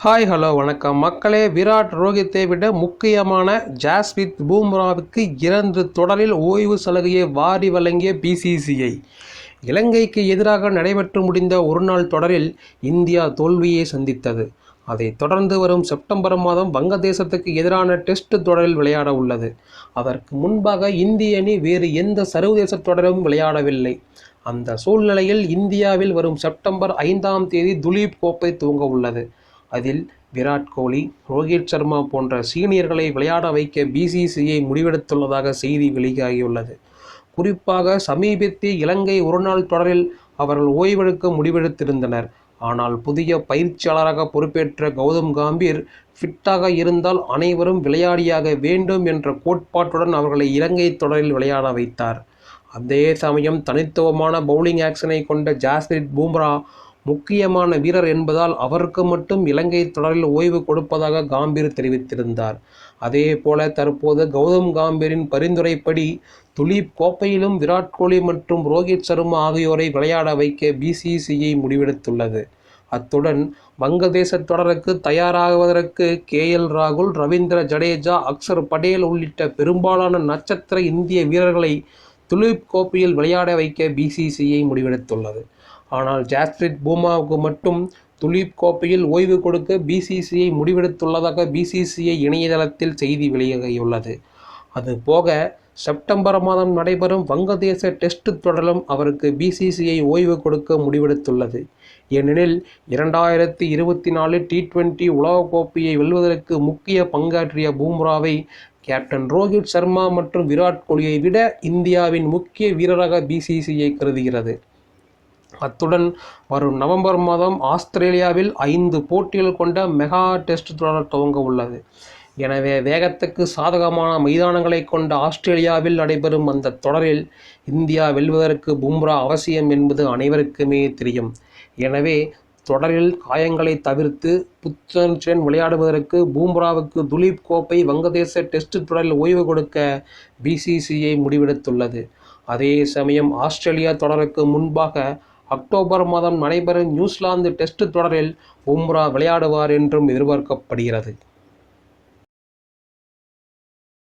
Hi hello வணக்கம் மக்களே. விராட் ரோஹித்தை விட முக்கியமான ஜஸ்பிரீத் பும்ராவுக்கு 2 தொடரில் ஓய்வு சலுகையை வாரி வழங்கிய பிசிசிஐ. இலங்கைக்கு எதிராக நடைபெற்று முடிந்த ஒருநாள் தொடரில் இந்தியா தோல்வியை சந்தித்தது. அதைத் தொடர்ந்து வரும் செப்டம்பர் மாதம் வங்கதேசத்துக்கு எதிரான டெஸ்ட் தொடரில் விளையாட உள்ளது. அதற்கு முன்பாக இந்திய அணி வேறு எந்த சர்வதேச தொடரும் விளையாடவில்லை. அந்த சூழ்நிலையில் இந்தியாவில் வரும் செப்டம்பர் 5ஆம் தேதி துலீப் கோப்பை துவங்க உள்ளது. அதில் விராட் கோலி, ரோஹித் சர்மா போன்ற சீனியர்களை விளையாட வைக்க பிசிசிஐ முடிவெடுத்துள்ளதாக செய்தி வெளியாகியுள்ளது. குறிப்பாக சமீபத்திய இலங்கை ஒருநாள் தொடரில் அவர்கள் ஓய்வெடுக்க முடிவெடுத்திருந்தனர். ஆனால் புதிய பயிற்சியாளராக பொறுப்பேற்ற கௌதம் கம்பீர் ஃபிட்டாக இருந்தால் அனைவரும் விளையாடியாக வேண்டும் என்ற கோட்பாட்டுடன் அவர்களை இலங்கை தொடரில் விளையாட வைத்தார். அதே சமயம் தனித்துவமான பவுலிங் ஆக்ஷனை கொண்ட ஜஸ்பிரீத் பும்ரா முக்கியமான வீரர் என்பதால் அவருக்கு மட்டும் இலங்கை தொடரில் ஓய்வு கொடுப்பதாக கம்பீர் தெரிவித்திருந்தார். அதே போல தற்போது கௌதம் கம்பீரின் பரிந்துரைப்படி துலீப் கோப்பையிலும் விராட் கோலி மற்றும் ரோஹித் சர்மா ஆகியோரை விளையாட வைக்க பிசிசிஐ முடிவெடுத்துள்ளது. அத்துடன் வங்கதேச தொடருக்கு தயாராகுவதற்கு ராகுல், ரவீந்திர ஜடேஜா, அக்சர் படேல் உள்ளிட்ட பெரும்பாலான நட்சத்திர இந்திய வீரர்களை துலீப் கோப்பையில் விளையாட வைக்க பிசிசிஐ முடிவெடுத்துள்ளது. ஆனால் ஜஸ்பிரீத் பும்ராவுக்கு மட்டும் துலீப் கோப்பையில் ஓய்வு கொடுக்க பிசிசிஐ முடிவெடுத்துள்ளதாக பிசிசிஐ இணையதளத்தில் செய்தி வெளியாகியுள்ளது. அதுபோக செப்டம்பர் மாதம் நடைபெறும் வங்கதேச டெஸ்ட் தொடரிலும் அவருக்கு பிசிசிஐ ஓய்வு கொடுக்க முடிவெடுத்துள்ளது. ஏனெனில் 2024 T20 உலகக்கோப்பையை வெல்வதற்கு முக்கிய பங்காற்றிய பும்ராவை கேப்டன் ரோஹித் சர்மா மற்றும் விராட் கோலியை விட இந்தியாவின் முக்கிய வீரராக பிசிசிஐ கருதுகிறது. அத்துடன் வரும் நவம்பர் மாதம் ஆஸ்திரேலியாவில் 5 போட்டிகள் கொண்ட மெகா டெஸ்ட் தொடர் துவங்க உள்ளது. எனவே வேகத்துக்கு சாதகமான மைதானங்களை கொண்ட ஆஸ்திரேலியாவில் நடைபெறும் அந்த தொடரில் இந்தியா வெல்வதற்கு பும்ரா அவசியம் என்பது அனைவருக்குமே தெரியும். எனவே தொடரில் காயங்களை தவிர்த்து புத்துணர்ச்சியுடன் விளையாடுவதற்கு பும்ராவுக்கு துலீப் கோப்பை வங்கதேச டெஸ்ட் தொடரில் ஓய்வு கொடுக்க பிசிசிஐ முடிவெடுத்துள்ளது. அதே சமயம் ஆஸ்திரேலியா தொடருக்கு முன்பாக அக்டோபர் மாதம் நடைபெறும் நியூசிலாந்து டெஸ்ட் தொடரில் பும்ரா விளையாடுவார் என்றும் எதிர்பார்க்கப்படுகிறது.